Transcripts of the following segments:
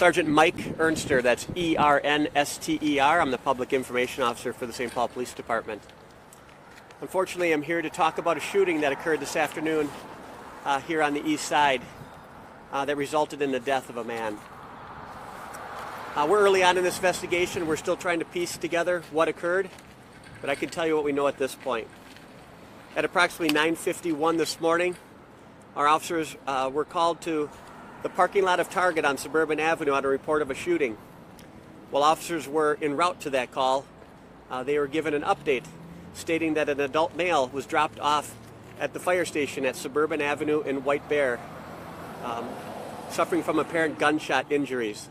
Sergeant Mike Ernster, that's E-R-N-S-T-E-R. I'm the Public Information Officer for the St. Paul Police Department. Unfortunately, I'm here to talk about a shooting that occurred this afternoon here on the east side that resulted in the death of a man. We're early on in this investigation. We're still trying to piece together what occurred, but I can tell you what we know at this point. At approximately 9:51 this morning, our officers were called to the parking lot of Target on Suburban Avenue on a report of a shooting. While officers were en route to that call, they were given an update stating that an adult male was dropped off at the fire station at Suburban Avenue in White Bear, suffering from apparent gunshot injuries.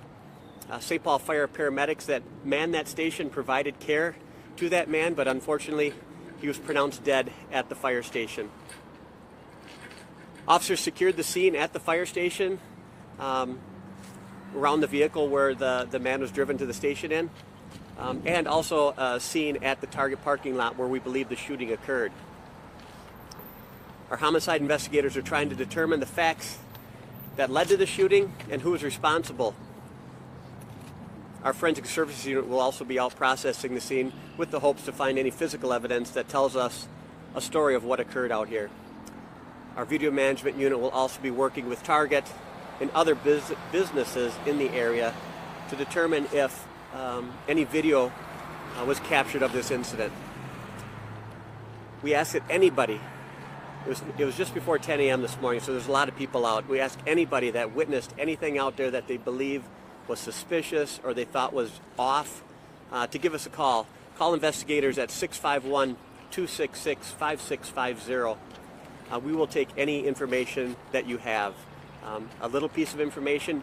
St. Paul fire paramedics that manned that station provided care to that man, but unfortunately he was pronounced dead at the fire station. Officers secured the scene at the fire station around the vehicle where the man was driven to the station in, and also a scene at the Target parking lot where we believe the shooting occurred. Our homicide investigators are trying to determine the facts that led to the shooting and who is responsible. Our forensic services unit will also be out processing the scene with the hopes to find any physical evidence that tells us a story of what occurred out here. Our video management unit will also be working with Target and other businesses in the area to determine if any video was captured of this incident. We ask that anybody, it was just before 10 a.m. this morning, so there's a lot of people out. We ask anybody that witnessed anything out there that they believe was suspicious or they thought was off to give us a call. Call investigators at 651-266-5650. We will take any information that you have. A little piece of information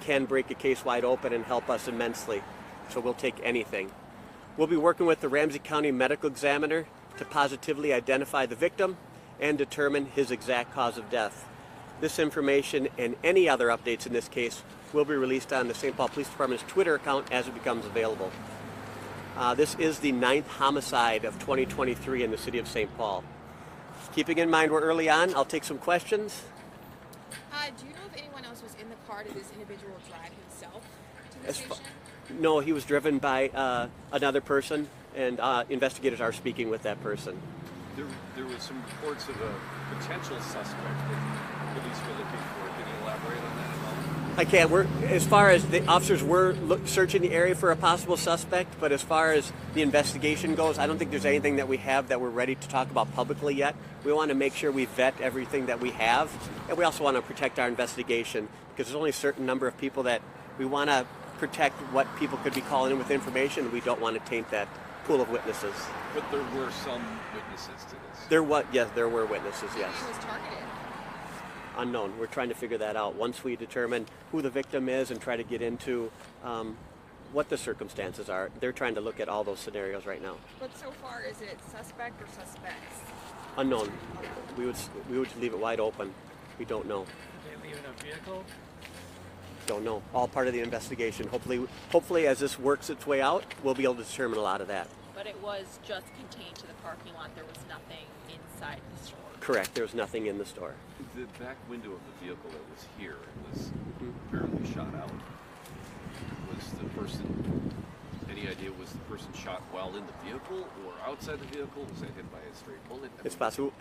can break a case wide open and help us immensely, so we'll take anything. We'll be working with the Ramsey County Medical Examiner to positively identify the victim and determine his exact cause of death. This information and any other updates in this case will be released on the St. Paul Police Department's Twitter account as it becomes available. This is the 9th homicide of 2023 in the city of St. Paul. Keeping in mind we're early on, I'll take some questions. Do you know if anyone else was in the car? Did this individual drive himself to the station? No, he was driven by another person, and investigators are speaking with that person. There was some reports of a potential suspect that police were looking for. Can you elaborate on that at all? I can't. As far as the officers were searching the area for a possible suspect, but as far as the investigation goes, I don't think there's anything that we have that we're ready to talk about publicly yet. We want to make sure we vet everything that we have, and we also want to protect our investigation because there's only a certain number of people that we want to protect what people could be calling in with information. We don't want to taint that pool of witnesses. But there were some witnesses to this. Yes, there were witnesses, yes. Who was targeted? Unknown. We're trying to figure that out. Once we determine who the victim is and try to get into what the circumstances are, they're trying to look at all those scenarios right now. But so far, is it suspect or suspects? Unknown. We would leave it wide open. We don't know. Did they leave in a vehicle? Don't know. All part of the investigation. Hopefully, as this works its way out, we'll be able to determine a lot of that. But it was just contained to the parking lot. There was nothing inside the store. Correct. There was nothing in the store. The back window of the vehicle that was here was apparently shot out. Was the person, any idea, was the person shot while in the vehicle or outside the vehicle? Was that hit by a straight bullet? It's possible.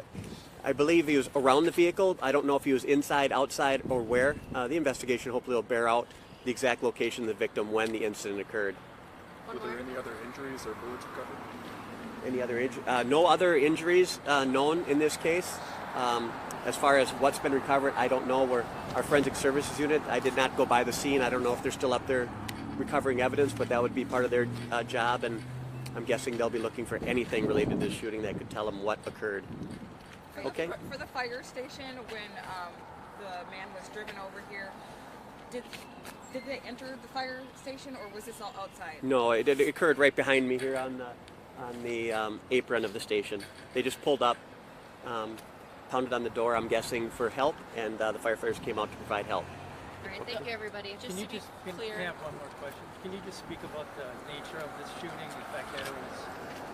I believe he was around the vehicle. I don't know if he was inside, outside, or where. The investigation hopefully will bear out the exact location of the victim when the incident occurred. Were there any other injuries or bullets recovered? Any other no other injuries known in this case. As far as what's been recovered, I don't know. Our forensic services unit, I did not go by the scene. I don't know if they're still up there recovering evidence, but that would be part of their job, and I'm guessing they'll be looking for anything related to this shooting that could tell them what occurred. Okay. For the fire station, when the man was driven over here, did they enter the fire station, or was this all outside? No, it occurred right behind me here on the apron of the station. They just pulled up, pounded on the door, I'm guessing, for help, and the firefighters came out to provide help. All right, thank you, everybody. Just to be clear. I have one more question. Can you just speak about the nature of this shooting, the fact that it was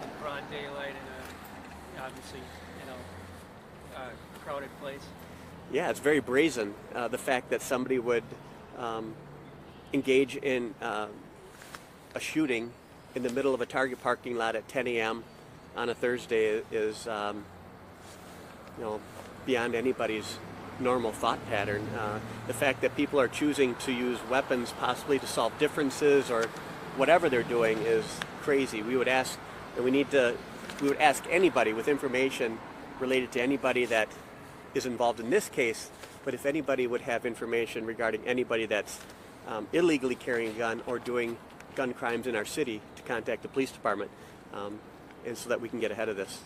in broad daylight in a, obviously, crowded place? Yeah, it's very brazen. The fact that somebody would engage in a shooting in the middle of a Target parking lot at 10 a.m. on a Thursday is, beyond anybody's normal thought pattern. The fact that people are choosing to use weapons possibly to solve differences or whatever they're doing is crazy. We would ask anybody with information related to anybody that is involved in this case, but if anybody would have information regarding anybody that's illegally carrying a gun or doing gun crimes in our city, to contact the police department, and so that we can get ahead of this.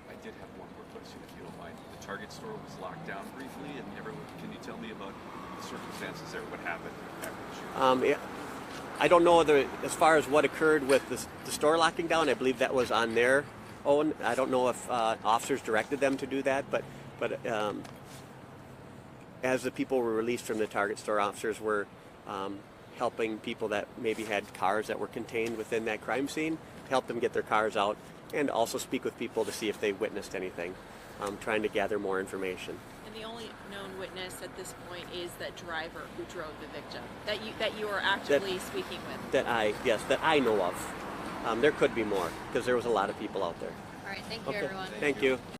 I did have one more question, if you don't mind. The Target store was locked down briefly, and can you tell me about the circumstances there? What happened after the shooting? I don't know as far as what occurred with the store locking down. I believe that was on their own. I don't know if officers directed them to do that, but as the people were released from the Target store, officers were helping people that maybe had cars that were contained within that crime scene, help them get their cars out, and also speak with people to see if they witnessed anything, trying to gather more information. And the only known witness at this point is that driver who drove the victim that you are actively speaking with. That I know of. There could be more because there was a lot of people out there. All right, thank you, Okay. everyone. Thank you.